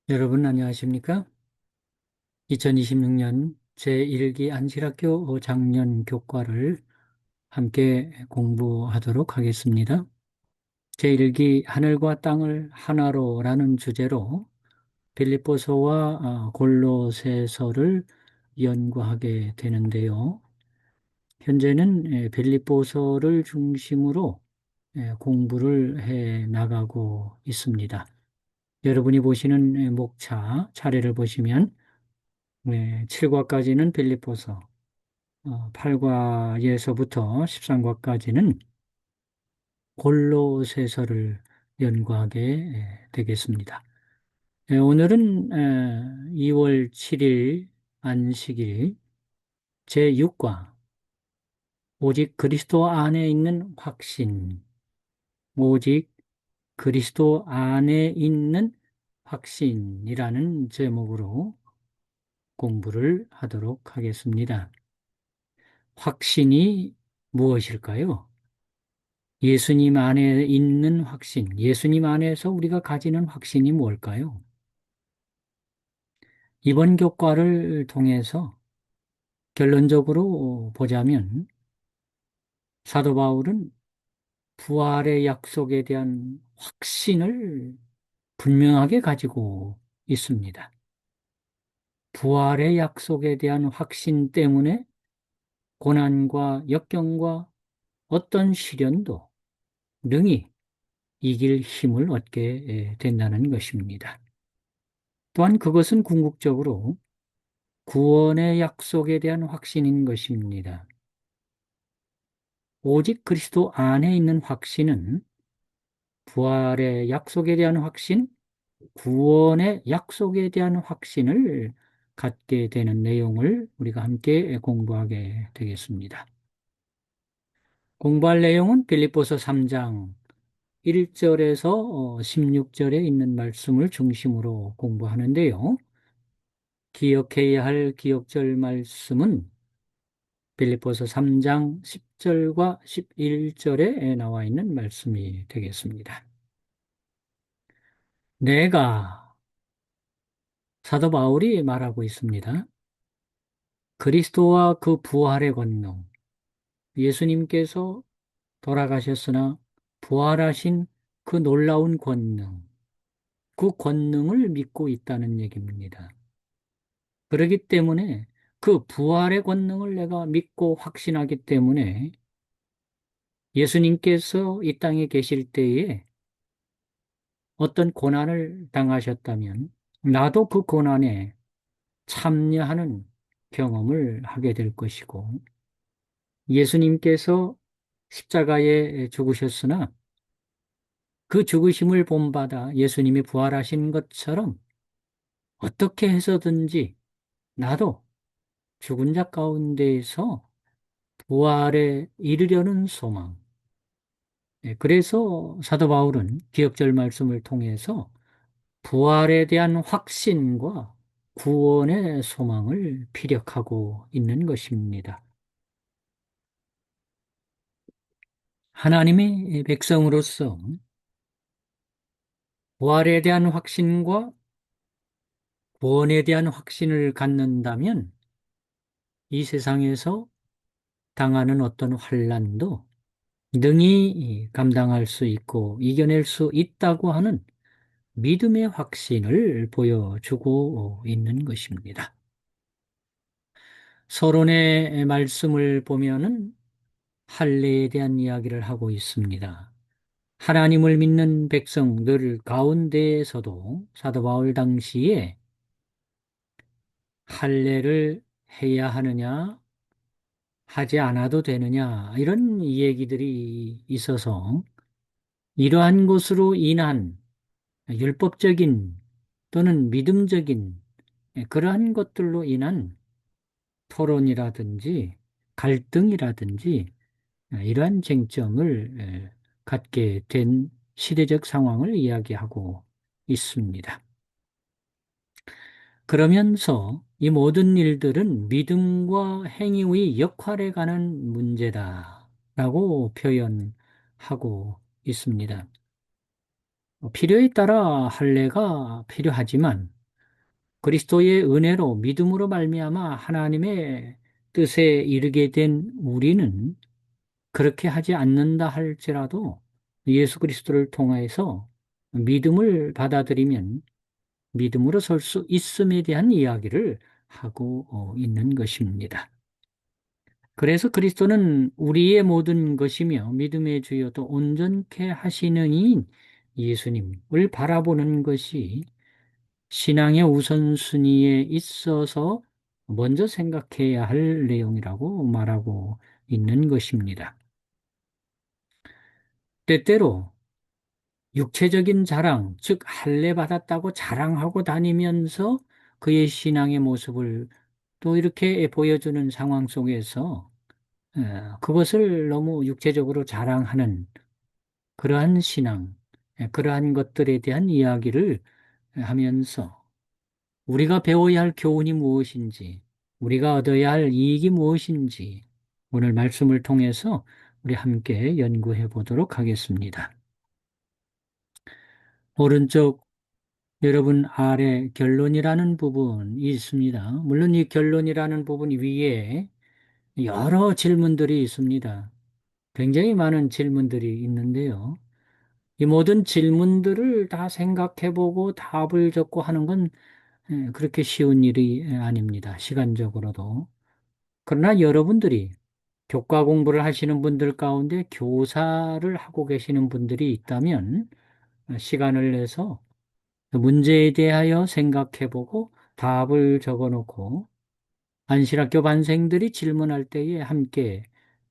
여러분 안녕하십니까? 2026년 제1기 안실학교 작년 교과를 함께 공부하도록 하겠습니다. 제1기 하늘과 땅을 하나로라는 주제로 빌립보서와 골로새서를 연구하게 되는데요. 현재는 빌립보서를 중심으로 공부를 해 나가고 있습니다. 여러분이 보시는 목차 차례를 보시면 7과까지는 빌립보서, 8과에서부터 13과까지는 골로새서를 연구하게 되겠습니다. 오늘은 2월 7일 안식일 제6과 오직 그리스도 안에 있는 확신, 오직 그리스도 안에 있는 확신이라는 제목으로 공부를 하도록 하겠습니다. 확신이 무엇일까요? 예수님 안에 있는 확신, 예수님 안에서 우리가 가지는 확신이 뭘까요? 이번 교과를 통해서 결론적으로 보자면 사도 바울은 부활의 약속에 대한 확신을 분명하게 가지고 있습니다. 부활의 약속에 대한 확신 때문에 고난과 역경과 어떤 시련도 능히 이길 힘을 얻게 된다는 것입니다. 또한 그것은 궁극적으로 구원의 약속에 대한 확신인 것입니다. 오직 그리스도 안에 있는 확신은 부활의 약속에 대한 확신, 구원의 약속에 대한 확신을 갖게 되는 내용을 우리가 함께 공부하게 되겠습니다. 공부할 내용은 빌립보서 3장 1절에서 16절에 있는 말씀을 중심으로 공부하는데요. 기억해야 할 기억절 말씀은 빌립보서 3장 10절과 11절에 나와 있는 말씀이 되겠습니다. 내가 사도 바울이 말하고 있습니다. 그리스도와 그 부활의 권능, 예수님께서 돌아가셨으나 부활하신 그 놀라운 권능, 그 권능을 믿고 있다는 얘기입니다. 그렇기 때문에 그 부활의 권능을 내가 믿고 확신하기 때문에 예수님께서 이 땅에 계실 때에 어떤 고난을 당하셨다면 나도 그 고난에 참여하는 경험을 하게 될 것이고, 예수님께서 십자가에 죽으셨으나 그 죽으심을 본받아 예수님이 부활하신 것처럼 어떻게 해서든지 나도 죽은 자 가운데에서 부활에 이르려는 소망. 그래서 사도 바울은 기억절 말씀을 통해서 부활에 대한 확신과 구원의 소망을 피력하고 있는 것입니다. 하나님의 백성으로서 부활에 대한 확신과 구원에 대한 확신을 갖는다면 이 세상에서 당하는 어떤 환난도 능히 감당할 수 있고 이겨낼 수 있다고 하는 믿음의 확신을 보여주고 있는 것입니다. 서론의 말씀을 보면은 할례에 대한 이야기를 하고 있습니다. 하나님을 믿는 백성들 가운데에서도 사도 바울 당시에 할례를 해야 하느냐, 하지 않아도 되느냐, 이런 얘기들이 있어서 이러한 것으로 인한 율법적인 또는 믿음적인 그러한 것들로 인한 토론이라든지 갈등이라든지 이러한 쟁점을 갖게 된 시대적 상황을 이야기하고 있습니다. 그러면서 이 모든 일들은 믿음과 행위의 역할에 관한 문제다라고 표현하고 있습니다. 필요에 따라 할례가 필요하지만 그리스도의 은혜로 믿음으로 말미암아 하나님의 뜻에 이르게 된 우리는 그렇게 하지 않는다 할지라도 예수 그리스도를 통해서 믿음을 받아들이면 믿음으로 설 수 있음에 대한 이야기를 하고 있는 것입니다. 그래서 그리스도는 우리의 모든 것이며 믿음의 주여도 온전케 하시는 이인 예수님을 바라보는 것이 신앙의 우선순위에 있어서 먼저 생각해야 할 내용이라고 말하고 있는 것입니다. 때때로 육체적인 자랑, 즉 할례 받았다고 자랑하고 다니면서 그의 신앙의 모습을 또 이렇게 보여주는 상황 속에서 그것을 너무 육체적으로 자랑하는 그러한 신앙, 그러한 것들에 대한 이야기를 하면서 우리가 배워야 할 교훈이 무엇인지, 우리가 얻어야 할 이익이 무엇인지 오늘 말씀을 통해서 우리 함께 연구해 보도록 하겠습니다. 오른쪽 여러분 아래 결론이라는 부분이 있습니다. 물론 이 결론이라는 부분 위에 여러 질문들이 있습니다. 굉장히 많은 질문들이 있는데요. 이 모든 질문들을 다 생각해보고 답을 적고 하는 건 그렇게 쉬운 일이 아닙니다. 시간적으로도. 그러나 여러분들이 교과 공부를 하시는 분들 가운데 교사를 하고 계시는 분들이 있다면 시간을 내서 문제에 대하여 생각해보고 답을 적어놓고 안실학교 반생들이 질문할 때에 함께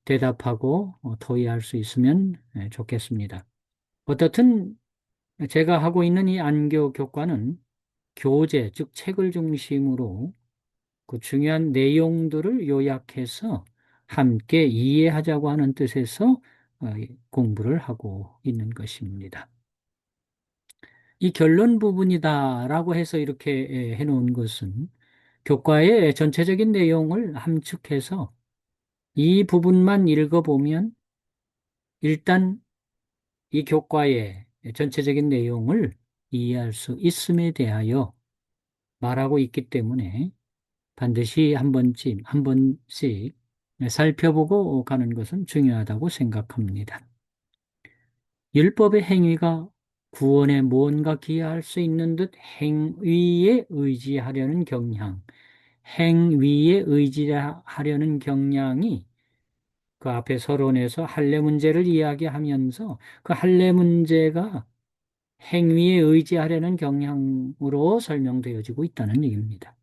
대답하고 토의할 수 있으면 좋겠습니다. 어떻든 제가 하고 있는 이 안교 교과는 교재, 즉 책을 중심으로 그 중요한 내용들을 요약해서 함께 이해하자고 하는 뜻에서 공부를 하고 있는 것입니다. 이 결론 부분이다라고 해서 이렇게 해놓은 것은 교과의 전체적인 내용을 함축해서 이 부분만 읽어보면 일단 이 교과의 전체적인 내용을 이해할 수 있음에 대하여 말하고 있기 때문에 반드시 한 번씩 살펴보고 가는 것은 중요하다고 생각합니다. 율법의 행위가 구원에 무언가 기여할 수 있는 듯 행위에 의지하려는 경향, 행위에 의지하려는 경향이 그 앞에 서론에서 할례 문제를 이야기하면서 그 할례 문제가 행위에 의지하려는 경향으로 설명되어지고 있다는 얘기입니다.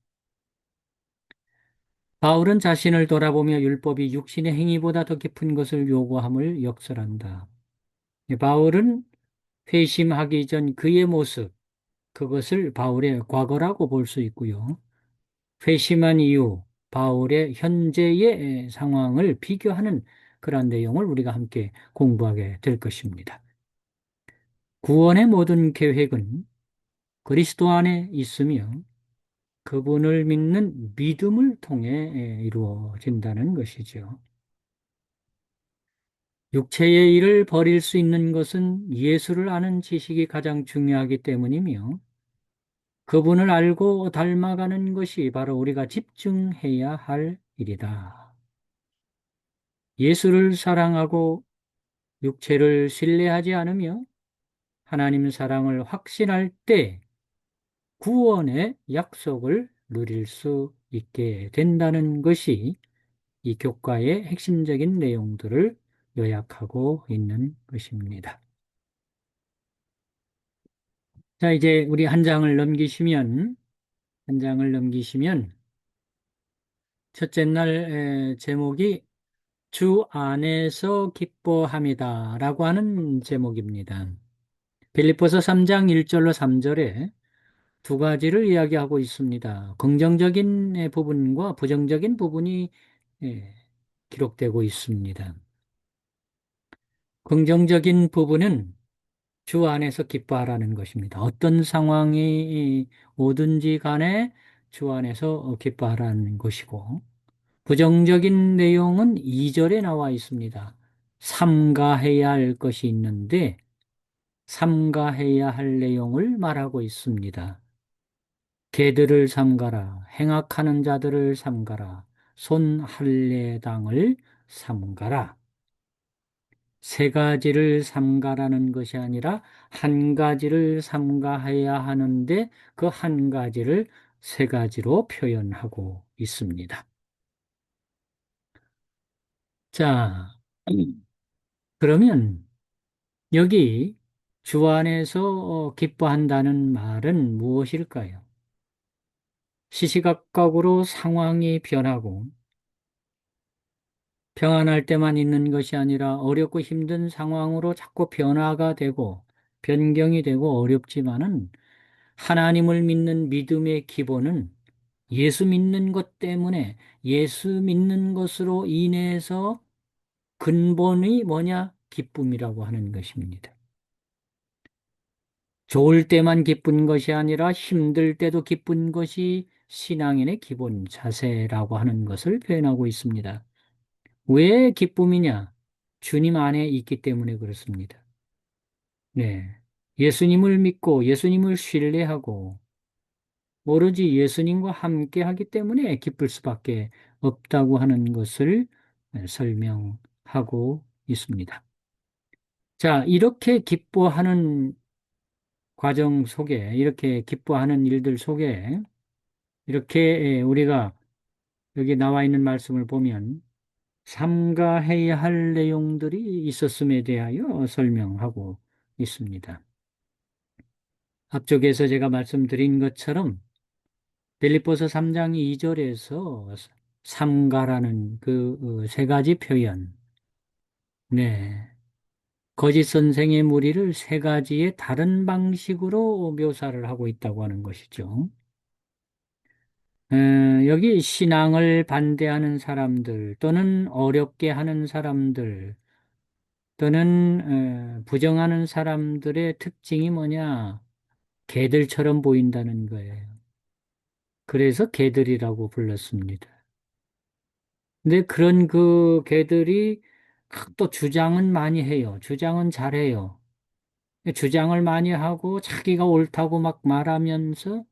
바울은 자신을 돌아보며 율법이 육신의 행위보다 더 깊은 것을 요구함을 역설한다. 바울은 회심하기 전 그의 모습, 그것을 바울의 과거라고 볼 수 있고요. 회심한 이후 바울의 현재의 상황을 비교하는 그런 내용을 우리가 함께 공부하게 될 것입니다. 구원의 모든 계획은 그리스도 안에 있으며 그분을 믿는 믿음을 통해 이루어진다는 것이죠. 육체의 일을 버릴 수 있는 것은 예수를 아는 지식이 가장 중요하기 때문이며 그분을 알고 닮아가는 것이 바로 우리가 집중해야 할 일이다. 예수를 사랑하고 육체를 신뢰하지 않으며 하나님 사랑을 확신할 때 구원의 약속을 누릴 수 있게 된다는 것이 이 교과의 핵심적인 내용들을 요약하고 있는 것입니다. 자, 이제 우리 한 장을 넘기시면 첫째 날 제목이 주 안에서 기뻐함이다 라고 하는 제목입니다. 빌립보서 3장 1절로 3절에 두 가지를 이야기하고 있습니다. 긍정적인 부분과 부정적인 부분이 예, 기록되고 있습니다. 긍정적인 부분은 주 안에서 기뻐하라는 것입니다. 어떤 상황이 오든지 간에 주 안에서 기뻐하라는 것이고, 부정적인 내용은 2절에 나와 있습니다. 삼가해야 할 것이 있는데 삼가해야 할 내용을 말하고 있습니다. 개들을 삼가라. 행악하는 자들을 삼가라. 손할례당을 삼가라. 세 가지를 삼가라는 것이 아니라 한 가지를 삼가해야 하는데 그 한 가지를 세 가지로 표현하고 있습니다. 자, 그러면 여기 주 안에서 기뻐한다는 말은 무엇일까요? 시시각각으로 상황이 변하고 평안할 때만 있는 것이 아니라 어렵고 힘든 상황으로 자꾸 변화가 되고 변경이 되고 어렵지만은 하나님을 믿는 믿음의 기본은 예수 믿는 것 때문에 예수 믿는 것으로 인해서 근본이 뭐냐? 기쁨이라고 하는 것입니다. 좋을 때만 기쁜 것이 아니라 힘들 때도 기쁜 것이 신앙인의 기본 자세라고 하는 것을 표현하고 있습니다. 왜 기쁨이냐? 주님 안에 있기 때문에 그렇습니다. 네. 예수님을 믿고 예수님을 신뢰하고 오로지 예수님과 함께 하기 때문에 기쁠 수밖에 없다고 하는 것을 설명하고 있습니다. 자, 이렇게 기뻐하는 과정 속에, 이렇게 기뻐하는 일들 속에, 이렇게 우리가 여기 나와 있는 말씀을 보면 삼가해야 할 내용들이 있었음에 대하여 설명하고 있습니다. 앞쪽에서 제가 말씀드린 것처럼 빌립보서 3장 2절에서 삼가라는 그 세 가지 표현, 네. 거짓 선생의 무리를 세 가지의 다른 방식으로 묘사를 하고 있다고 하는 것이죠. 여기 신앙을 반대하는 사람들 또는 어렵게 하는 사람들 또는 부정하는 사람들의 특징이 뭐냐? 개들처럼 보인다는 거예요. 그래서 개들이라고 불렀습니다. 근데 그런 그 개들이 또 주장은 많이 해요. 주장은 잘해요. 주장을 많이 하고 자기가 옳다고 막 말하면서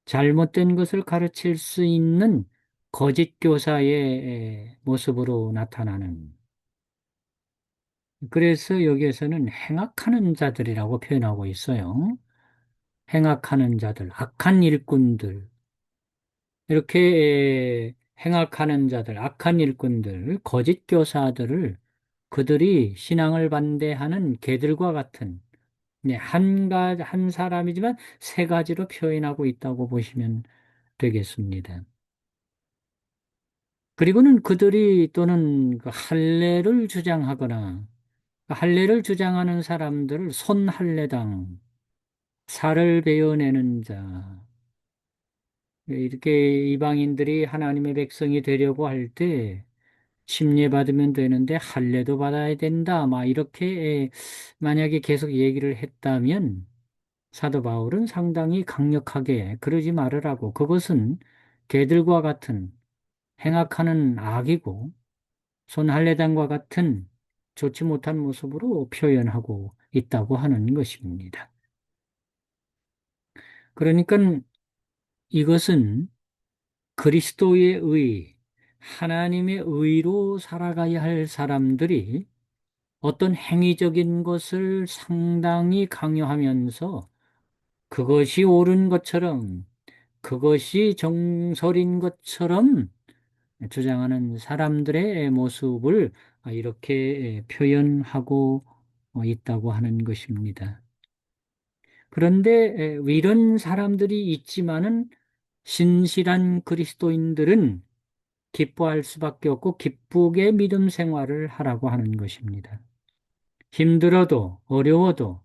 잘못된 것을 가르칠 수 있는 거짓 교사의 모습으로 나타나는. 그래서 여기에서는 행악하는 자들이라고 표현하고 있어요. 행악하는 자들, 악한 일꾼들. 이렇게 행악하는 자들, 악한 일꾼들, 거짓 교사들을 그들이 신앙을 반대하는 개들과 같은 네, 한 사람이지만 세 가지로 표현하고 있다고 보시면 되겠습니다. 그리고는 그들이 또는 그 할례를 주장하거나 할례를 주장하는 사람들을 손할례당, 살을 베어내는 자, 이렇게 이방인들이 하나님의 백성이 되려고 할 때 침례받으면 되는데 할례도 받아야 된다. 막 이렇게 만약에 계속 얘기를 했다면 사도 바울은 상당히 강력하게 그러지 말으라고 그것은 개들과 같은 행악하는 악이고 손할례당과 같은 좋지 못한 모습으로 표현하고 있다고 하는 것입니다. 그러니까 이것은 그리스도의 의, 하나님의 의로 살아가야 할 사람들이 어떤 행위적인 것을 상당히 강요하면서 그것이 옳은 것처럼 그것이 정설인 것처럼 주장하는 사람들의 모습을 이렇게 표현하고 있다고 하는 것입니다. 그런데 이런 사람들이 있지만은 신실한 그리스도인들은 기뻐할 수밖에 없고 기쁘게 믿음 생활을 하라고 하는 것입니다. 힘들어도 어려워도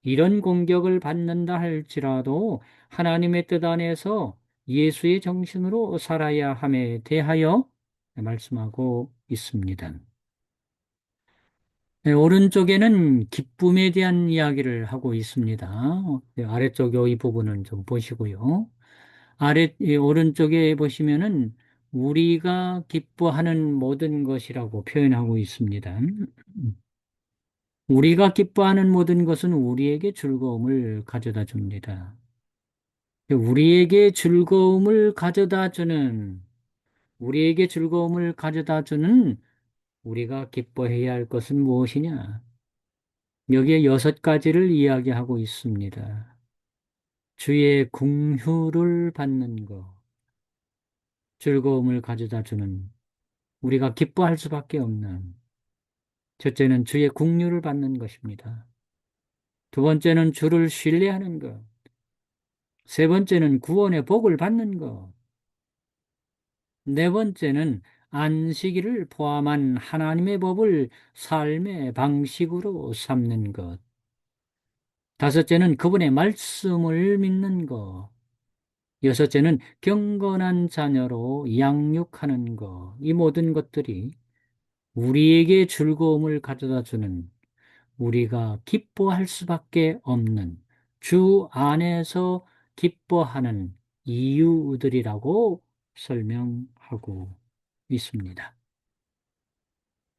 이런 공격을 받는다 할지라도 하나님의 뜻 안에서 예수의 정신으로 살아야 함에 대하여 말씀하고 있습니다. 네, 오른쪽에는 기쁨에 대한 이야기를 하고 있습니다. 네, 아래쪽 이 부분은 좀 보시고요. 이 오른쪽에 보시면은 우리가 기뻐하는 모든 것이라고 표현하고 있습니다. 우리가 기뻐하는 모든 것은 우리에게 즐거움을 가져다 줍니다. 우리에게 즐거움을 가져다 주는, 우리에게 즐거움을 가져다 주는 우리가 기뻐해야 할 것은 무엇이냐? 여기에 6가지를 이야기하고 있습니다. 주의 긍휼을 받는 것, 즐거움을 가져다 주는 우리가 기뻐할 수밖에 없는 첫째는 주의 긍휼을 받는 것입니다. 두 번째는 주를 신뢰하는 것. 세 번째는 구원의 복을 받는 것. 네 번째는 안식일을 포함한 하나님의 법을 삶의 방식으로 삼는 것. 다섯째는 그분의 말씀을 믿는 것. 여섯째는 경건한 자녀로 양육하는 것. 이 모든 것들이 우리에게 즐거움을 가져다 주는, 우리가 기뻐할 수밖에 없는, 주 안에서 기뻐하는 이유들이라고 설명하고 있습니다.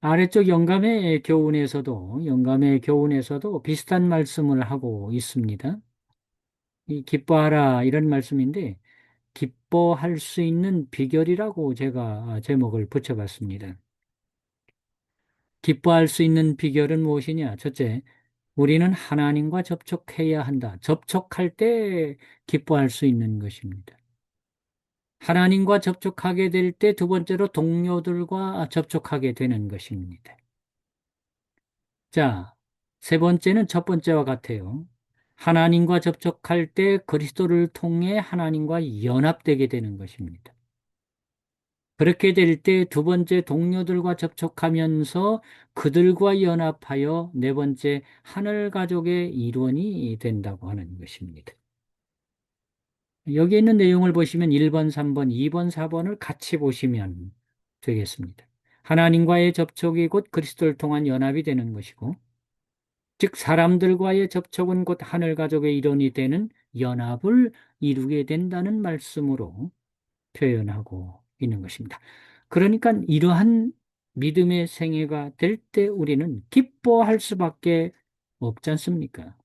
아래쪽 영감의 교훈에서도 비슷한 말씀을 하고 있습니다. 이 기뻐하라 이런 말씀인데, 기뻐할 수 있는 비결이라고 제가 제목을 붙여봤습니다. 기뻐할 수 있는 비결은 무엇이냐? 첫째, 우리는 하나님과 접촉해야 한다. 접촉할 때 기뻐할 수 있는 것입니다. 하나님과 접촉하게 될 때 두 번째로 동료들과 접촉하게 되는 것입니다. 자, 세 번째는 첫 번째와 같아요. 하나님과 접촉할 때 그리스도를 통해 하나님과 연합되게 되는 것입니다. 그렇게 될 때 두 번째 동료들과 접촉하면서 그들과 연합하여 네 번째 하늘 가족의 일원이 된다고 하는 것입니다. 여기 있는 내용을 보시면 1번, 3번, 2번, 4번을 같이 보시면 되겠습니다. 하나님과의 접촉이 곧 그리스도를 통한 연합이 되는 것이고, 즉 사람들과의 접촉은 곧 하늘 가족의 일원이 되는 연합을 이루게 된다는 말씀으로 표현하고 있는 것입니다. 그러니까 이러한 믿음의 생애가 될 때 우리는 기뻐할 수밖에 없지 않습니까?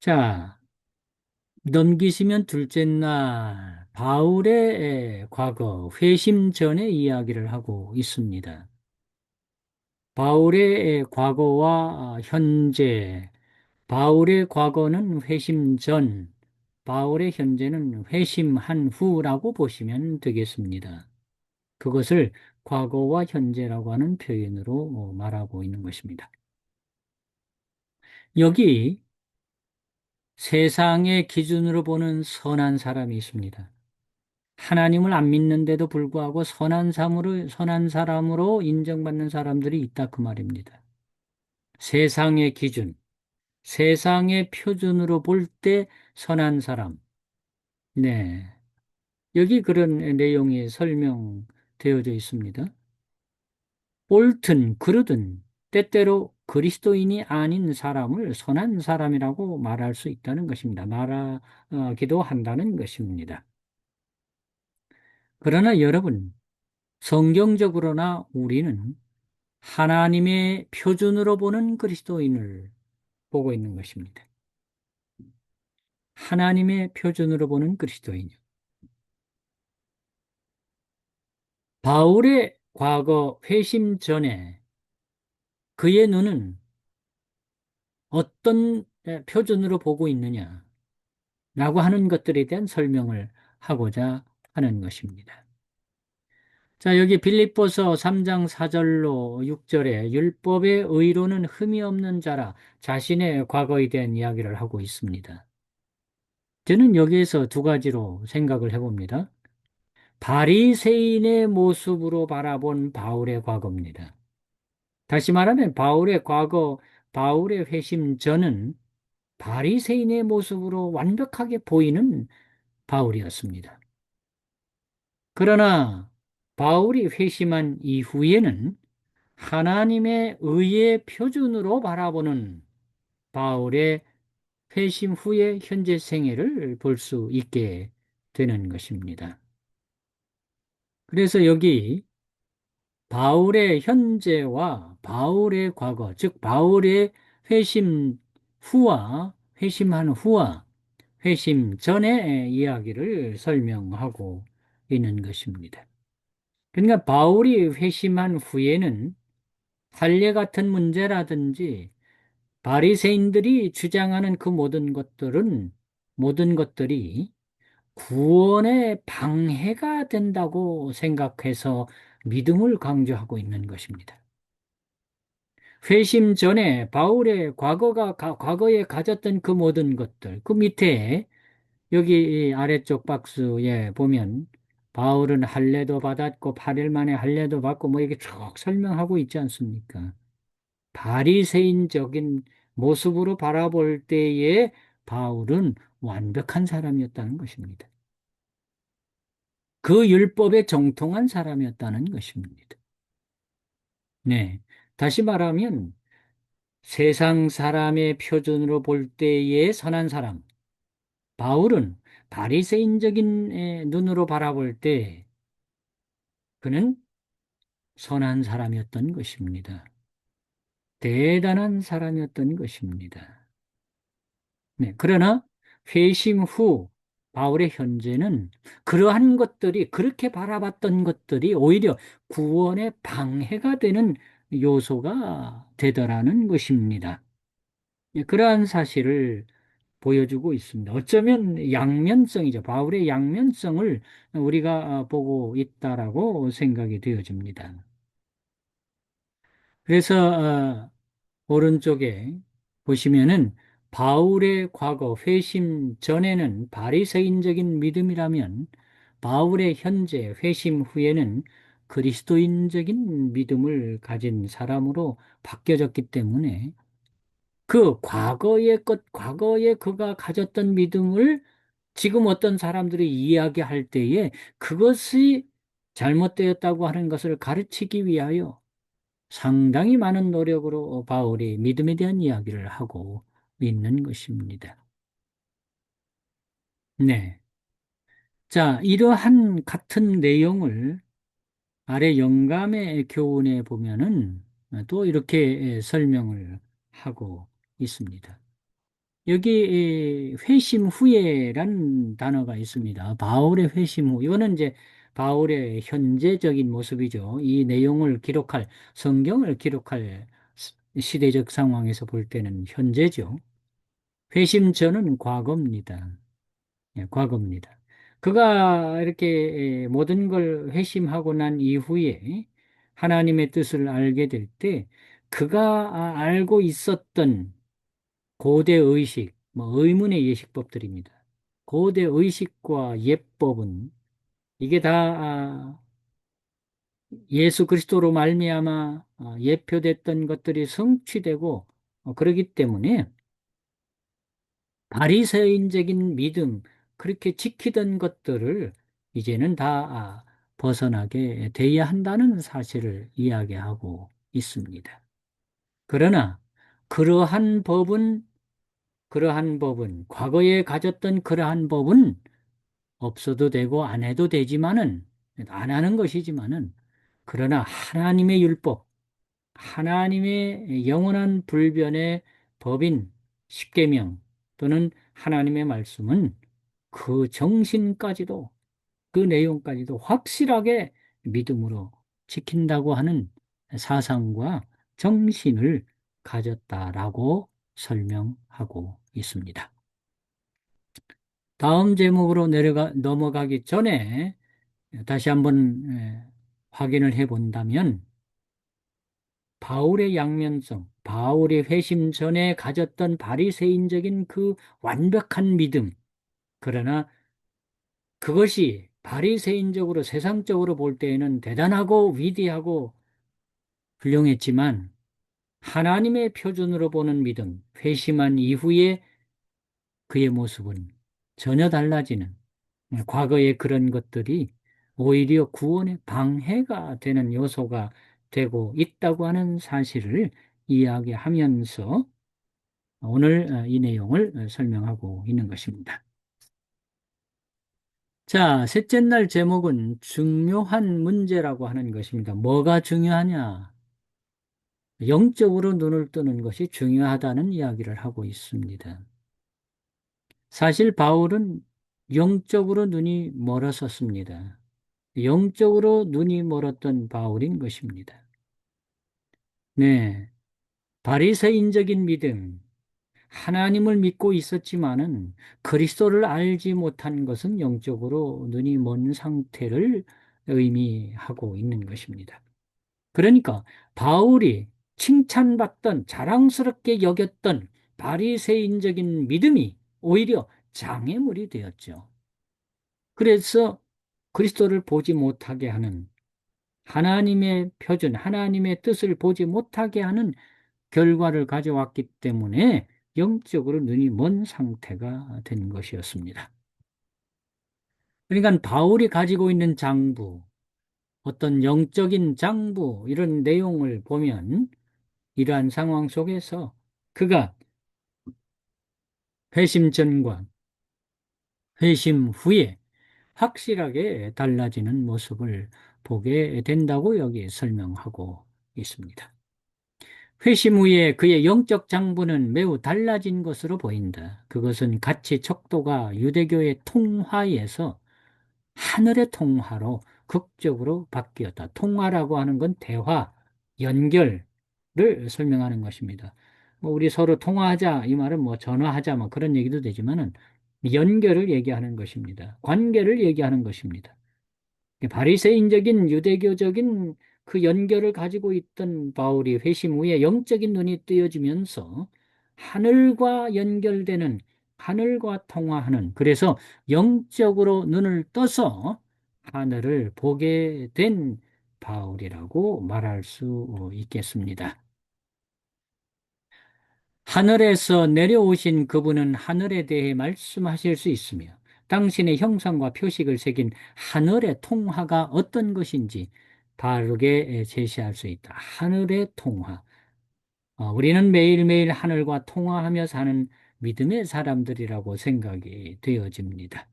자, 넘기시면 둘째 날 바울의 과거 회심 전의 이야기를 하고 있습니다. 바울의 과거와 현재, 바울의 과거는 회심 전, 바울의 현재는 회심한 후라고 보시면 되겠습니다. 그것을 과거와 현재라고 하는 표현으로 말하고 있는 것입니다. 여기 세상의 기준으로 보는 선한 사람이 있습니다. 하나님을 안 믿는데도 불구하고 선한 사람으로 인정받는 사람들이 있다 그 말입니다. 세상의 기준, 세상의 표준으로 볼 때 선한 사람. 네. 여기 그런 내용이 설명되어져 있습니다. 옳든 그르든 때때로 그리스도인이 아닌 사람을 선한 사람이라고 말할 수 있다는 것입니다. 말하기도 한다는 것입니다. 그러나 여러분, 성경적으로나 우리는 하나님의 표준으로 보는 그리스도인을 보고 있는 것입니다. 하나님의 표준으로 보는 그리스도인이요. 바울의 과거 회심 전에 그의 눈은 어떤 표준으로 보고 있느냐라고 하는 것들에 대한 설명을 하고자 하는 것입니다. 자, 여기 빌립보서 3장 4절로 6절에 율법의 의로는 흠이 없는 자라 자신의 과거에 대한 이야기를 하고 있습니다. 저는 여기에서 두 가지로 생각을 해봅니다. 바리새인의 모습으로 바라본 바울의 과거입니다. 다시 말하면 바울의 과거, 바울의 회심 전은 바리새인의 모습으로 완벽하게 보이는 바울이었습니다. 그러나 바울이 회심한 이후에는 하나님의 의의 표준으로 바라보는 바울의 회심 후의 현재 생애를 볼 수 있게 되는 것입니다. 그래서 여기 바울의 현재와 바울의 과거, 즉 바울의 회심 후와 회심한 후와 회심 전의 이야기를 설명하고 있는 것입니다. 그러니까 바울이 회심한 후에는 할례 같은 문제라든지 바리새인들이 주장하는 그 모든 것들이 구원의 방해가 된다고 생각해서 믿음을 강조하고 있는 것입니다. 회심 전에 바울의 과거에 가졌던 그 모든 것들, 그 밑에 여기 이 아래쪽 박스에 보면 바울은 할례도 받았고 8일 만에 할례도 받고 뭐 이렇게 쭉 설명하고 있지 않습니까? 바리새인적인 모습으로 바라볼 때에 바울은 완벽한 사람이었다는 것입니다. 그 율법에 정통한 사람이었다는 것입니다. 네. 다시 말하면 세상 사람의 표준으로 볼 때의 선한 사람, 바울은 바리새인적인 눈으로 바라볼 때 그는 선한 사람이었던 것입니다. 대단한 사람이었던 것입니다. 네, 그러나 회심 후 바울의 현재는 그러한 것들이 그렇게 바라봤던 것들이 오히려 구원의 방해가 되는 요소가 되더라는 것입니다. 네, 그러한 사실을 보여주고 있습니다. 어쩌면 양면성이죠. 바울의 양면성을 우리가 보고 있다라고 생각이 되어집니다. 그래서 오른쪽에 보시면은 바울의 과거 회심 전에는 바리새인적인 믿음이라면 바울의 현재 회심 후에는 그리스도인적인 믿음을 가진 사람으로 바뀌어졌기 때문에 그 과거에 그가 가졌던 믿음을 지금 어떤 사람들이 이야기할 때에 그것이 잘못되었다고 하는 것을 가르치기 위하여 상당히 많은 노력으로 바울이 믿음에 대한 이야기를 하고 있는 것입니다. 네. 자, 이러한 같은 내용을 아래 영감의 교훈에 보면은 또 이렇게 설명을 하고 있습니다. 여기 회심 후에란 단어가 있습니다. 바울의 회심 후. 이거는 이제 바울의 현재적인 모습이죠. 이 내용을 기록할, 성경을 기록할 시대적 상황에서 볼 때는 현재죠. 회심 전은 과거입니다. 예, 과거입니다. 그가 이렇게 모든 걸 회심하고 난 이후에 하나님의 뜻을 알게 될 때 그가 알고 있었던 고대 의식, 뭐 의문의 예식법들입니다. 고대 의식과 예법은 이게 다 예수 그리스도로 말미암아 예표됐던 것들이 성취되고 그러기 때문에 바리새인적인 믿음 그렇게 지키던 것들을 이제는 다 벗어나게 돼야 한다는 사실을 이야기하고 있습니다. 그러나 그러한 법은 과거에 가졌던 그러한 법은 없어도 되고 안 해도 되지만은 안 하는 것이지만은 그러나 하나님의 율법, 하나님의 영원한 불변의 법인 십계명 또는 하나님의 말씀은 그 정신까지도 그 내용까지도 확실하게 믿음으로 지킨다고 하는 사상과 정신을 가졌다라고 설명하고 있습니다. 다음 제목으로 넘어가기 전에 다시 한번 확인을 해 본다면 바울의 양면성, 바울의 회심 전에 가졌던 바리새인적인 그 완벽한 믿음, 그러나 그것이 바리새인적으로 세상적으로 볼 때에는 대단하고 위대하고 훌륭했지만 하나님의 표준으로 보는 믿음, 회심한 이후에 그의 모습은 전혀 달라지는 과거의 그런 것들이 오히려 구원의 방해가 되는 요소가 되고 있다고 하는 사실을 이야기하면서 오늘 이 내용을 설명하고 있는 것입니다. 자, 셋째 날 제목은 중요한 문제라고 하는 것입니다. 뭐가 중요하냐? 영적으로 눈을 뜨는 것이 중요하다는 이야기를 하고 있습니다. 사실 바울은 영적으로 눈이 멀었었습니다. 영적으로 눈이 멀었던 바울인 것입니다. 네. 바리새인적인 믿음, 하나님을 믿고 있었지만은 그리스도를 알지 못한 것은 영적으로 눈이 먼 상태를 의미하고 있는 것입니다. 그러니까 바울이 칭찬받던 자랑스럽게 여겼던 바리새인적인 믿음이 오히려 장애물이 되었죠. 그래서 그리스도를 보지 못하게 하는 하나님의 표준, 하나님의 뜻을 보지 못하게 하는 결과를 가져왔기 때문에 영적으로 눈이 먼 상태가 된 것이었습니다. 그러니까 바울이 가지고 있는 장부, 어떤 영적인 장부, 이런 내용을 보면 이러한 상황 속에서 그가 회심 전과 회심 후에 확실하게 달라지는 모습을 보게 된다고 여기 설명하고 있습니다. 회심 후에 그의 영적 장부는 매우 달라진 것으로 보인다. 그것은 가치 척도가 유대교의 통화에서 하늘의 통화로 극적으로 바뀌었다. 통화라고 하는 건 대화, 연결을 설명하는 것입니다. 뭐 우리 서로 통화하자 이 말은 뭐 전화하자 뭐 그런 얘기도 되지만은 연결을 얘기하는 것입니다. 관계를 얘기하는 것입니다. 바리새인적인 유대교적인 그 연결을 가지고 있던 바울이 회심 후에 영적인 눈이 뜨여지면서 하늘과 연결되는, 하늘과 통화하는, 그래서 영적으로 눈을 떠서 하늘을 보게 된 바울이라고 말할 수 있겠습니다. 하늘에서 내려오신 그분은 하늘에 대해 말씀하실 수 있으며 당신의 형상과 표식을 새긴 하늘의 통화가 어떤 것인지 바르게 제시할 수 있다. 하늘의 통화. 우리는 매일매일 하늘과 통화하며 사는 믿음의 사람들이라고 생각이 되어집니다.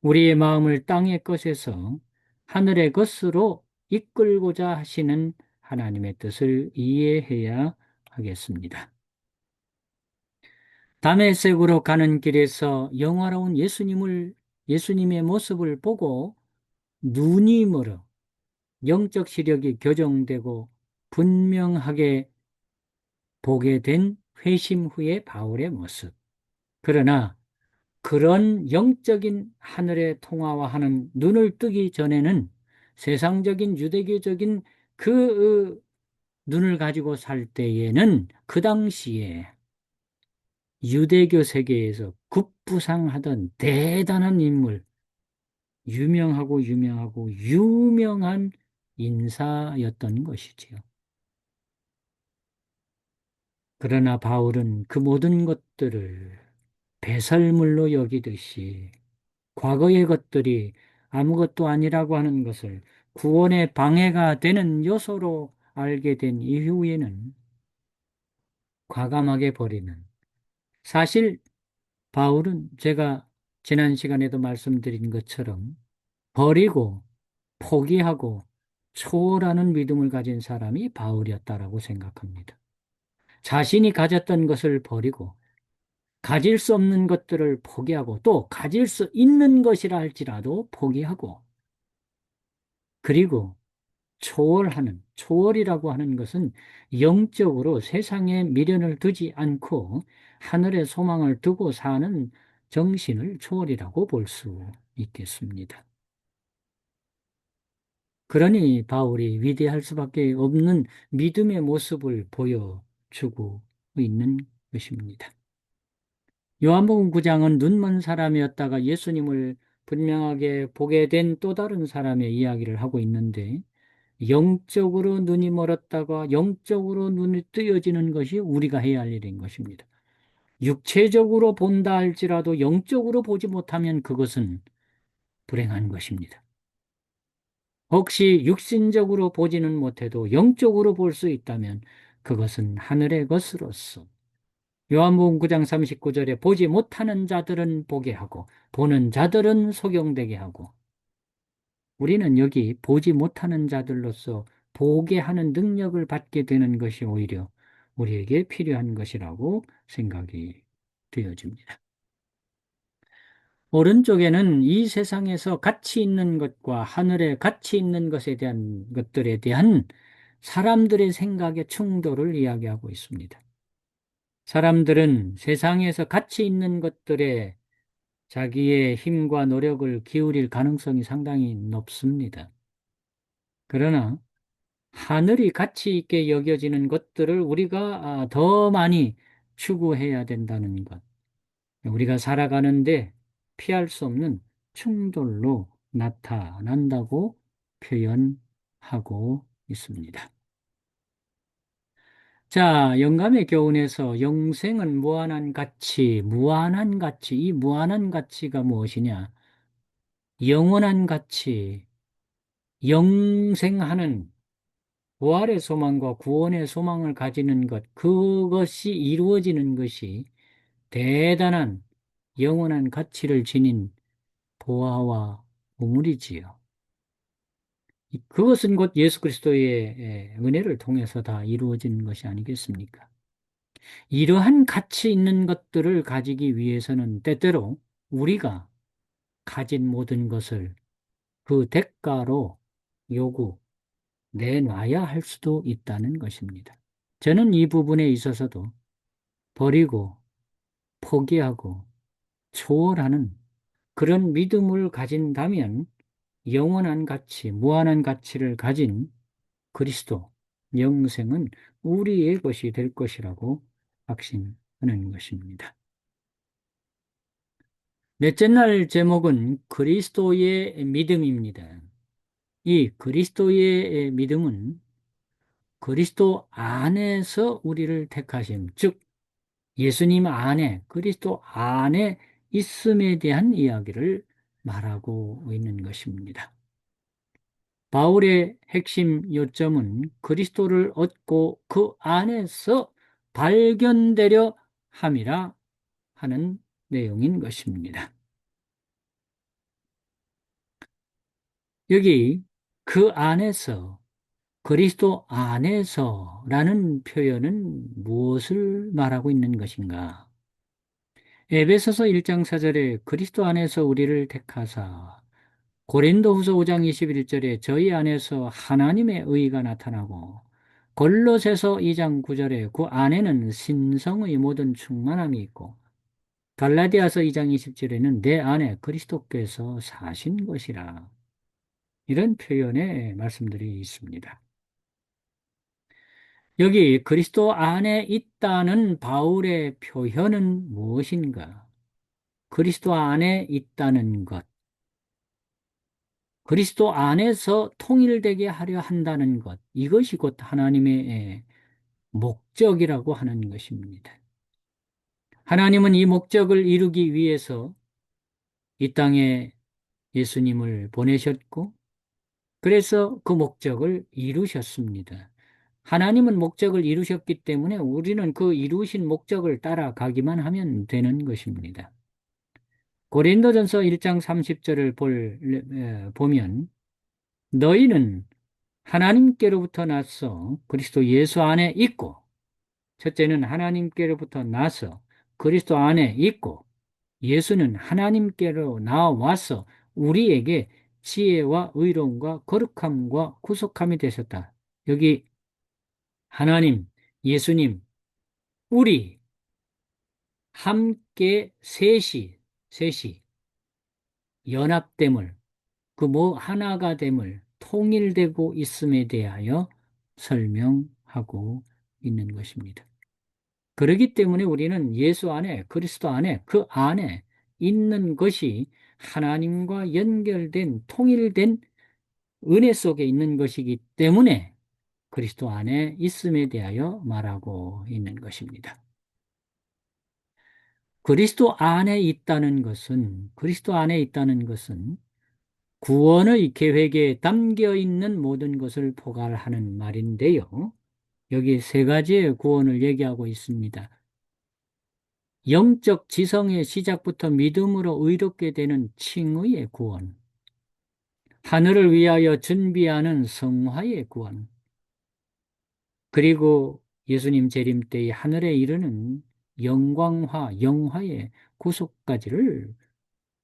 우리의 마음을 땅의 것에서 하늘의 것으로 이끌고자 하시는 하나님의 뜻을 이해해야 하겠습니다. 다메섹으로 가는 길에서 영화로운 예수님의 모습을 보고 눈이 멀어 영적 시력이 교정되고 분명하게 보게 된 회심 후의 바울의 모습. 그러나 그런 영적인 하늘의 통화와 하는 눈을 뜨기 전에는 세상적인 유대교적인 그 눈을 가지고 살 때에는 그 당시에 유대교 세계에서 급부상하던 대단한 인물, 유명한 인사였던 것이지요. 그러나 바울은 그 모든 것들을 배설물로 여기듯이 과거의 것들이 아무것도 아니라고 하는 것을 구원의 방해가 되는 요소로 알게 된 이후에는 과감하게 버리는, 사실 바울은 제가 지난 시간에도 말씀드린 것처럼 버리고 포기하고 초월하는 믿음을 가진 사람이 바울이었다라고 생각합니다. 자신이 가졌던 것을 버리고 가질 수 없는 것들을 포기하고 또 가질 수 있는 것이라 할지라도 포기하고, 그리고 초월이라고 하는 것은 영적으로 세상에 미련을 두지 않고 하늘의 소망을 두고 사는 정신을 초월이라고 볼 수 있겠습니다. 그러니 바울이 위대할 수밖에 없는 믿음의 모습을 보여주고 있는 것입니다. 요한복음 9장은 눈먼 사람이었다가 예수님을 분명하게 보게 된 또 다른 사람의 이야기를 하고 있는데, 영적으로 눈이 멀었다가 영적으로 눈이 뜨여지는 것이 우리가 해야 할 일인 것입니다. 육체적으로 본다 할지라도 영적으로 보지 못하면 그것은 불행한 것입니다. 혹시 육신적으로 보지는 못해도 영적으로 볼 수 있다면 그것은 하늘의 것으로서 요한복음 9장 39절에 보지 못하는 자들은 보게 하고 보는 자들은 소경되게 하고, 우리는 여기 보지 못하는 자들로서 보게 하는 능력을 받게 되는 것이 오히려 우리에게 필요한 것이라고 생각이 되어집니다. 오른쪽에는 이 세상에서 가치 있는 것과 하늘에 가치 있는 것에 대한 것들에 대한 사람들의 생각의 충돌을 이야기하고 있습니다. 사람들은 세상에서 가치 있는 것들에 자기의 힘과 노력을 기울일 가능성이 상당히 높습니다. 그러나 하늘이 가치 있게 여겨지는 것들을 우리가 더 많이 추구해야 된다는 것. 우리가 살아가는데 피할 수 없는 충돌로 나타난다고 표현하고 있습니다. 자, 영감의 교훈에서 영생은 무한한 가치, 무한한 가치, 이 무한한 가치가 무엇이냐? 영원한 가치, 영생하는 부활의 소망과 구원의 소망을 가지는 것, 그것이 이루어지는 것이 대단한 영원한 가치를 지닌 보화와 보물이지요. 그것은 곧 예수 그리스도의 은혜를 통해서 다 이루어지는 것이 아니겠습니까? 이러한 가치 있는 것들을 가지기 위해서는 때때로 우리가 가진 모든 것을 그 대가로 요구, 내놔야 할 수도 있다는 것입니다. 저는 이 부분에 있어서도 버리고 포기하고 초월하는 그런 믿음을 가진다면 영원한 가치, 무한한 가치를 가진 그리스도, 영생은 우리의 것이 될 것이라고 확신하는 것입니다. 넷째 날 제목은 그리스도의 믿음입니다. 이 그리스도의 믿음은 그리스도 안에서 우리를 택하심, 즉 예수님 안에, 그리스도 안에 있음에 대한 이야기를 말하고 있는 것입니다. 바울의 핵심 요점은 그리스도를 얻고 그 안에서 발견되려 함이라 하는 내용인 것입니다. 여기 그 안에서, 그리스도 안에서라는 표현은 무엇을 말하고 있는 것인가? 에베소서 1장 4절에 그리스도 안에서 우리를 택하사, 고린도후서 5장 21절에 저희 안에서 하나님의 의가 나타나고, 골로새서 2장 9절에 그 안에는 신성의 모든 충만함이 있고, 갈라디아서 2장 20절에는 내 안에 그리스도께서 사신 것이라, 이런 표현의 말씀들이 있습니다. 여기 그리스도 안에 있다는 바울의 표현은 무엇인가? 그리스도 안에 있다는 것, 그리스도 안에서 통일되게 하려 한다는 것, 이것이 곧 하나님의 목적이라고 하는 것입니다. 하나님은 이 목적을 이루기 위해서 이 땅에 예수님을 보내셨고, 그래서 그 목적을 이루셨습니다. 하나님은 목적을 이루셨기 때문에 우리는 그 이루신 목적을 따라가기만 하면 되는 것입니다. 고린도전서 1장 30절을 보면 너희는 하나님께로부터 나서 그리스도 예수 안에 있고, 첫째는 하나님께로부터 나서 그리스도 안에 있고, 예수는 하나님께로 나와서 우리에게 지혜와 의로움과 거룩함과 구속함이 되셨다. 여기 하나님, 예수님, 우리 함께 셋이 연합됨을, 그 하나가 됨을, 통일되고 있음에 대하여 설명하고 있는 것입니다. 그렇기 때문에 우리는 예수 안에, 그리스도 안에, 그 안에 있는 것이 하나님과 연결된, 통일된 은혜 속에 있는 것이기 때문에 그리스도 안에 있음에 대하여 말하고 있는 것입니다. 그리스도 안에 있다는 것은 구원의 계획에 담겨 있는 모든 것을 포괄하는 말인데요. 여기 세 가지의 구원을 얘기하고 있습니다. 영적 지성의 시작부터 믿음으로 의롭게 되는 칭의의 구원, 하늘을 위하여 준비하는 성화의 구원, 그리고 예수님 재림 때의 하늘에 이르는 영광화, 영화의 구속까지를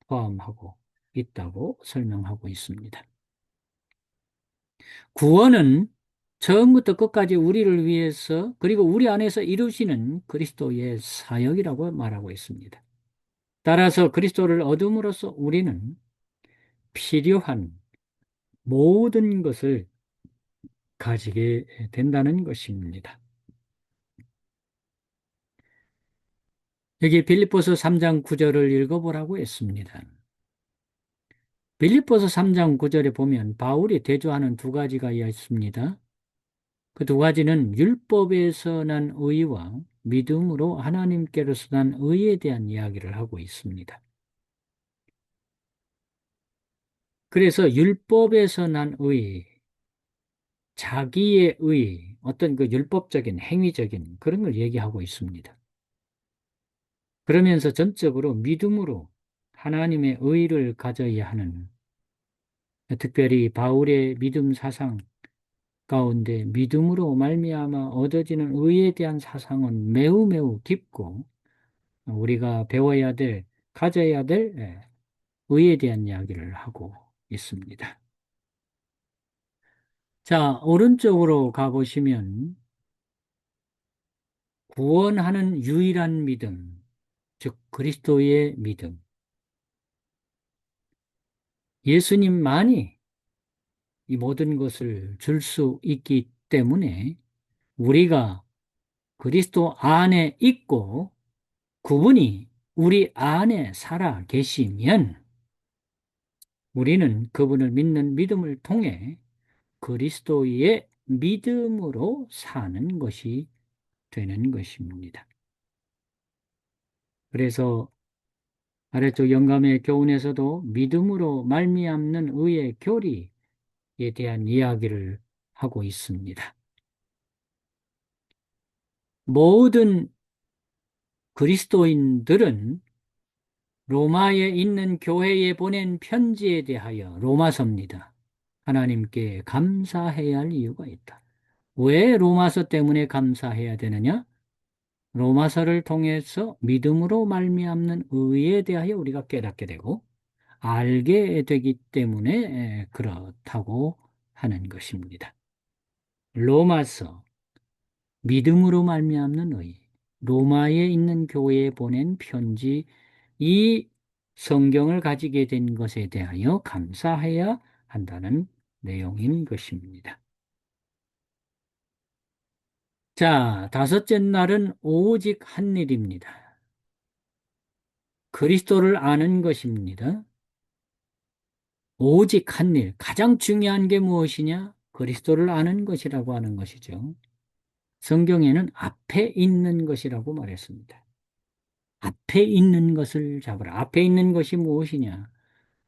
포함하고 있다고 설명하고 있습니다. 구원은 처음부터 끝까지 우리를 위해서 그리고 우리 안에서 이루시는 그리스도의 사역이라고 말하고 있습니다. 따라서 그리스도를 얻음으로써 우리는 필요한 모든 것을 가지게 된다는 것입니다. 여기 빌립보서 3장 9절을 읽어보라고 했습니다. 빌립보서 3장 9절에 보면 바울이 대조하는 두 가지가 있습니다. 그 두 가지는 율법에서 난 의와 믿음으로 하나님께로서 난 의에 대한 이야기를 하고 있습니다. 그래서 율법에서 난 의, 자기의 의, 어떤 그 율법적인 행위적인 그런 걸 얘기하고 있습니다. 그러면서 전적으로 믿음으로 하나님의 의를 가져야 하는, 특별히 바울의 믿음 사상 가운데 믿음으로 말미암아 얻어지는 의에 대한 사상은 매우 매우 깊고 우리가 배워야 될, 가져야 될 의에 대한 이야기를 하고 있습니다. 자, 오른쪽으로 가보시면 구원하는 유일한 믿음, 즉 그리스도의 믿음. 예수님만이 이 모든 것을 줄 수 있기 때문에 우리가 그리스도 안에 있고 그분이 우리 안에 살아 계시면 우리는 그분을 믿는 믿음을 통해 그리스도의 믿음으로 사는 것이 되는 것입니다. 그래서 아래쪽 영감의 교훈에서도 믿음으로 말미암는 의의 교리에 대한 이야기를 하고 있습니다. 모든 그리스도인들은 로마에 있는 교회에 보낸 편지에 대하여 로마서입니다. 하나님께 감사해야 할 이유가 있다. 왜 로마서 때문에 감사해야 되느냐? 로마서를 통해서 믿음으로 말미암는 의에 대하여 우리가 깨닫게 되고 알게 되기 때문에 그렇다고 하는 것입니다. 로마서, 믿음으로 말미암는 의, 로마에 있는 교회에 보낸 편지, 이 성경을 가지게 된 것에 대하여 감사해야 한다는 내용인 것입니다. 자, 다섯째 날은 오직 한 일입니다. 그리스도를 아는 것입니다. 오직 한 일, 가장 중요한 게 무엇이냐? 그리스도를 아는 것이라고 하는 것이죠. 성경에는 앞에 있는 것이라고 말했습니다. 앞에 있는 것을 잡으라. 앞에 있는 것이 무엇이냐?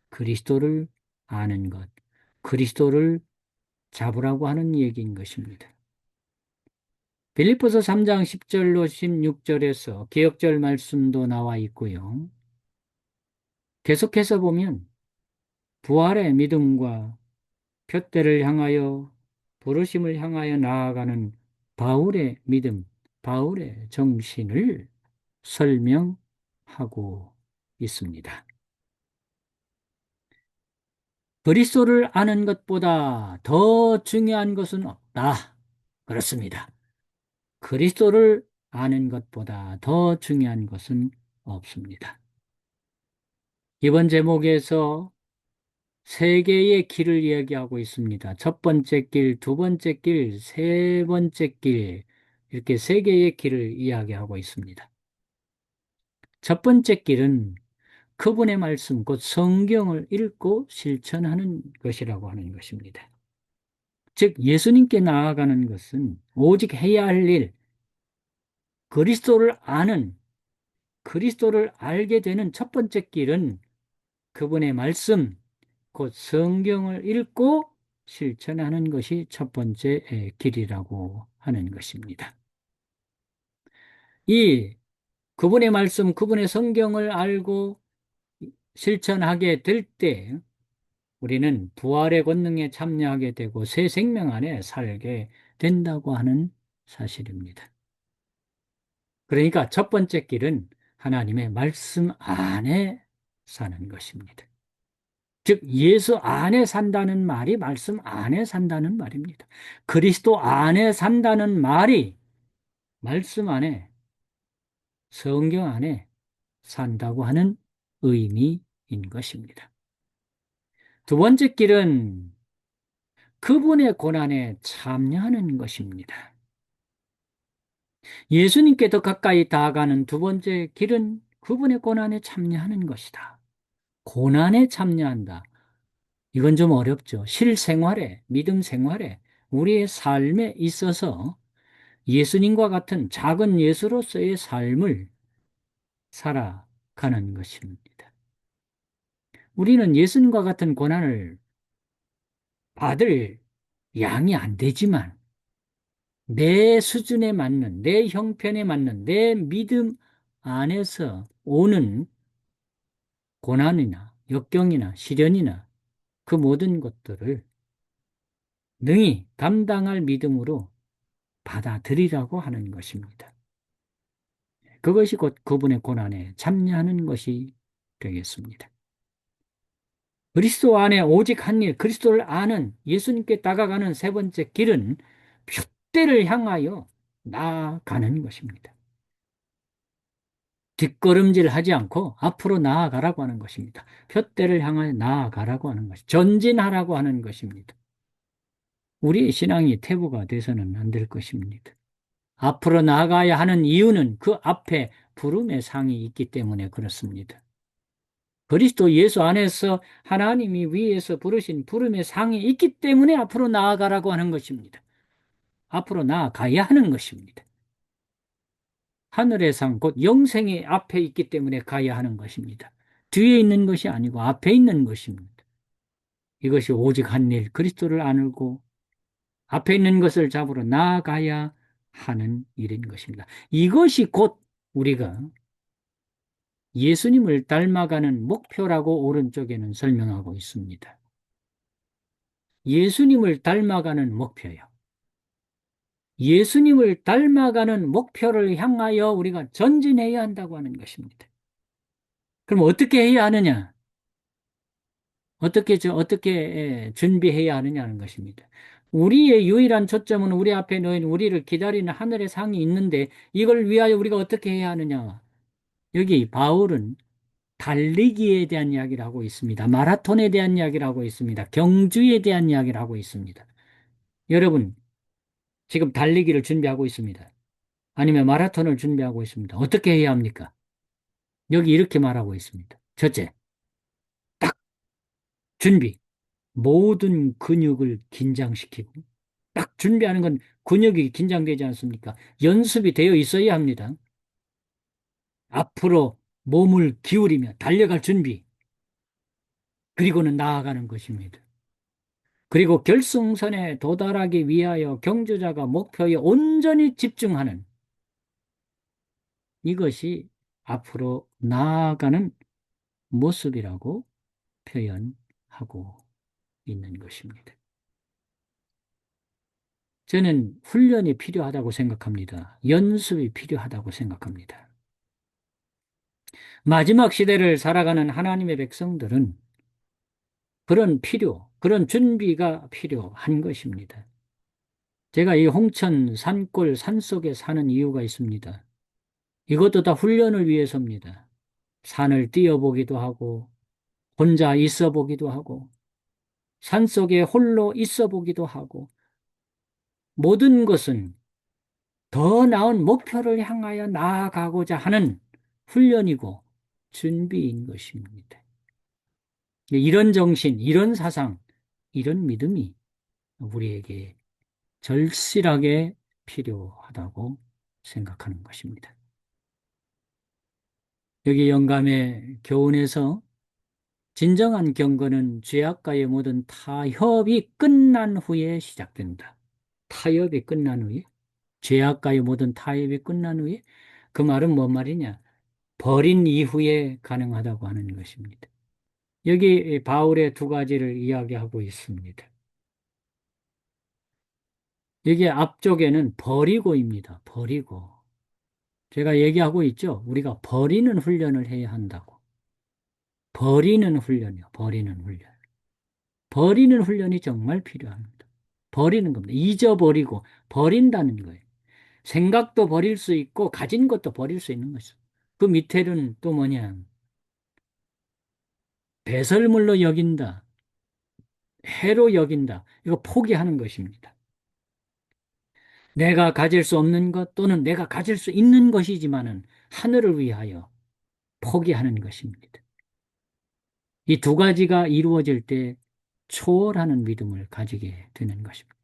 그리스도를 아는 것, 그리스도를 잡으라고 하는 얘기인 것입니다. 빌립보서 3장 10절로 16절에서 기억절 말씀도 나와 있고요. 계속해서 보면 부활의 믿음과 표대를 향하여 부르심을 향하여 나아가는 바울의 믿음, 바울의 정신을 설명하고 있습니다. 그리스도를 아는 것보다 더 중요한 것은 없다. 그렇습니다. 그리스도를 아는 것보다 더 중요한 것은 없습니다. 이번 제목에서 세 개의 길을 이야기하고 있습니다. 첫 번째 길, 두 번째 길, 세 번째 길, 이렇게 세 개의 길을 이야기하고 있습니다. 첫 번째 길은 그분의 말씀, 곧 성경을 읽고 실천하는 것이라고 하는 것입니다. 즉, 예수님께 나아가는 것은 오직 해야 할 일, 그리스도를 아는, 그리스도를 알게 되는 첫 번째 길은 그분의 말씀, 곧 성경을 읽고 실천하는 것이 첫 번째 길이라고 하는 것입니다. 이 그분의 말씀, 그분의 성경을 알고 실천하게 될 때 우리는 부활의 권능에 참여하게 되고 새 생명 안에 살게 된다고 하는 사실입니다. 그러니까 첫 번째 길은 하나님의 말씀 안에 사는 것입니다. 즉 예수 안에 산다는 말이 말씀 안에 산다는 말입니다. 그리스도 안에 산다는 말이 말씀 안에, 성경 안에 산다고 하는 의미인 것입니다. 두 번째 길은 그분의 고난에 참여하는 것입니다. 예수님께 더 가까이 다가가는 두 번째 길은 그분의 고난에 참여하는 것이다. 고난에 참여한다. 이건 좀 어렵죠. 실생활에, 믿음 생활에, 우리의 삶에 있어서 예수님과 같은 작은 예수로서의 삶을 살아가는 것입니다. 우리는 예수님과 같은 고난을 받을 양이 안 되지만 내 수준에 맞는, 내 형편에 맞는, 내 믿음 안에서 오는 고난이나 역경이나 시련이나 그 모든 것들을 능히 감당할 믿음으로 받아들이라고 하는 것입니다. 그것이 곧 그분의 고난에 참여하는 것이 되겠습니다. 그리스도 안에 오직 한 일, 그리스도를 아는 예수님께 다가가는 세 번째 길은 표대를 향하여 나아가는 것입니다. 뒷걸음질 하지 않고 앞으로 나아가라고 하는 것입니다. 표대를 향하여 나아가라고 하는 것이 전진하라고 하는 것입니다. 우리의 신앙이 퇴보가 돼서는 안 될 것입니다. 앞으로 나아가야 하는 이유는 그 앞에 부름의 상이 있기 때문에 그렇습니다. 그리스도 예수 안에서 하나님이 위에서 부르신 부름의 상이 있기 때문에 앞으로 나아가라고 하는 것입니다. 앞으로 나아가야 하는 것입니다. 하늘의 상, 곧 영생이 앞에 있기 때문에 가야 하는 것입니다. 뒤에 있는 것이 아니고 앞에 있는 것입니다. 이것이 오직 한 일, 그리스도를 안고 앞에 있는 것을 잡으러 나아가야 하는 일인 것입니다. 이것이 곧 우리가 예수님을 닮아가는 목표라고 오른쪽에는 설명하고 있습니다. 예수님을 닮아가는 목표요. 예수님을 닮아가는 목표를 향하여 우리가 전진해야 한다고 하는 것입니다. 그럼 어떻게 해야 하느냐? 어떻게 준비해야 하느냐는 것입니다. 우리의 유일한 초점은 우리 앞에 놓인 우리를 기다리는 하늘의 상이 있는데 이걸 위하여 우리가 어떻게 해야 하느냐? 여기 바울은 달리기에 대한 이야기를 하고 있습니다. 마라톤에 대한 이야기를 하고 있습니다. 경주에 대한 이야기를 하고 있습니다. 여러분, 지금 달리기를 준비하고 있습니다. 아니면 마라톤을 준비하고 있습니다. 어떻게 해야 합니까? 여기 이렇게 말하고 있습니다. 첫째, 딱 준비. 모든 근육을 긴장시키고 딱 준비하는 건 근육이 긴장되지 않습니까? 연습이 되어 있어야 합니다. 앞으로 몸을 기울이며 달려갈 준비. 그리고는 나아가는 것입니다. 그리고 결승선에 도달하기 위하여 경주자가 목표에 온전히 집중하는 이것이 앞으로 나아가는 모습이라고 표현하고 있는 것입니다. 저는 훈련이 필요하다고 생각합니다. 연습이 필요하다고 생각합니다. 마지막 시대를 살아가는 하나님의 백성들은 그런 준비가 필요한 것입니다. 제가 이 홍천 산골 산속에 사는 이유가 있습니다. 이것도 다 훈련을 위해서입니다. 산을 뛰어보기도 하고 혼자 있어 보기도 하고 산속에 홀로 있어 보기도 하고 모든 것은 더 나은 목표를 향하여 나아가고자 하는 훈련이고 준비인 것입니다. 이런 정신, 이런 사상, 이런 믿음이 우리에게 절실하게 필요하다고 생각하는 것입니다. 여기 영감의 교훈에서 진정한 경건은 죄악과의 모든 타협이 끝난 후에 시작된다. 타협이 끝난 후에? 죄악과의 모든 타협이 끝난 후에? 그 말은 뭔 말이냐? 버린 이후에 가능하다고 하는 것입니다. 여기 바울의 두 가지를 이야기하고 있습니다. 여기 앞쪽에는 버리고입니다. 버리고. 제가 얘기하고 있죠. 우리가 버리는 훈련을 해야 한다고. 버리는 훈련이요. 버리는 훈련. 버리는 훈련이 정말 필요합니다. 버리는 겁니다. 잊어버리고 버린다는 거예요. 생각도 버릴 수 있고 가진 것도 버릴 수 있는 것이죠. 그 밑에는 또 뭐냐? 배설물로 여긴다. 해로 여긴다. 이거 포기하는 것입니다. 내가 가질 수 없는 것 또는 내가 가질 수 있는 것이지만은 하늘을 위하여 포기하는 것입니다. 이 두 가지가 이루어질 때 초월하는 믿음을 가지게 되는 것입니다.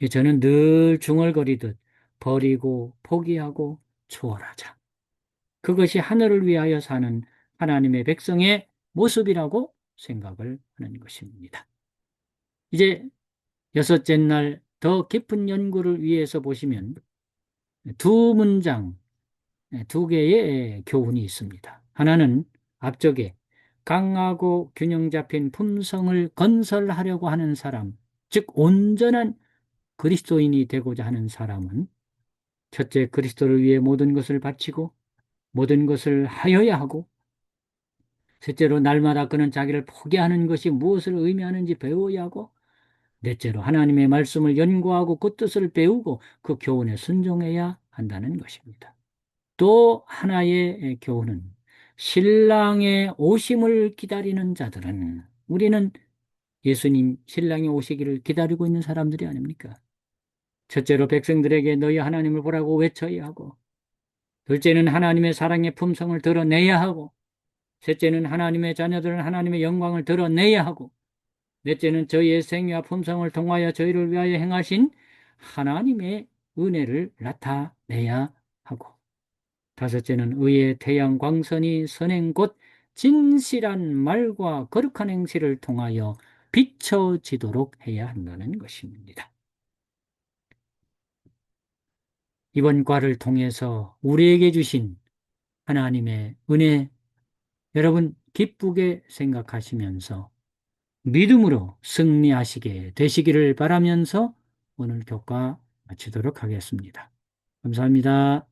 저는 늘 중얼거리듯 버리고 포기하고 초월하자. 그것이 하늘을 위하여 사는 하나님의 백성의 모습이라고 생각을 하는 것입니다. 이제 여섯째 날 더 깊은 연구를 위해서 보시면 두 문장, 두 개의 교훈이 있습니다. 하나는 앞쪽에 강하고 균형 잡힌 품성을 건설하려고 하는 사람, 즉 온전한 그리스도인이 되고자 하는 사람은 첫째, 그리스도를 위해 모든 것을 바치고 모든 것을 하여야 하고, 셋째로 날마다 그는 자기를 포기하는 것이 무엇을 의미하는지 배워야 하고, 넷째로 하나님의 말씀을 연구하고 그 뜻을 배우고 그 교훈에 순종해야 한다는 것입니다. 또 하나의 교훈은 신랑의 오심을 기다리는 자들은, 우리는 예수님 신랑이 오시기를 기다리고 있는 사람들이 아닙니까? 첫째로 백성들에게 너희 하나님을 보라고 외쳐야 하고, 둘째는 하나님의 사랑의 품성을 드러내야 하고, 셋째는 하나님의 자녀들은 하나님의 영광을 드러내야 하고, 넷째는 저희의 생애와 품성을 통하여 저희를 위하여 행하신 하나님의 은혜를 나타내야 하고, 다섯째는 의의 태양 광선이 선행 곧 진실한 말과 거룩한 행실을 통하여 비춰지도록 해야 한다는 것입니다. 이번 과를 통해서 우리에게 주신 하나님의 은혜, 여러분 기쁘게 생각하시면서 믿음으로 승리하시게 되시기를 바라면서 오늘 교과 마치도록 하겠습니다. 감사합니다.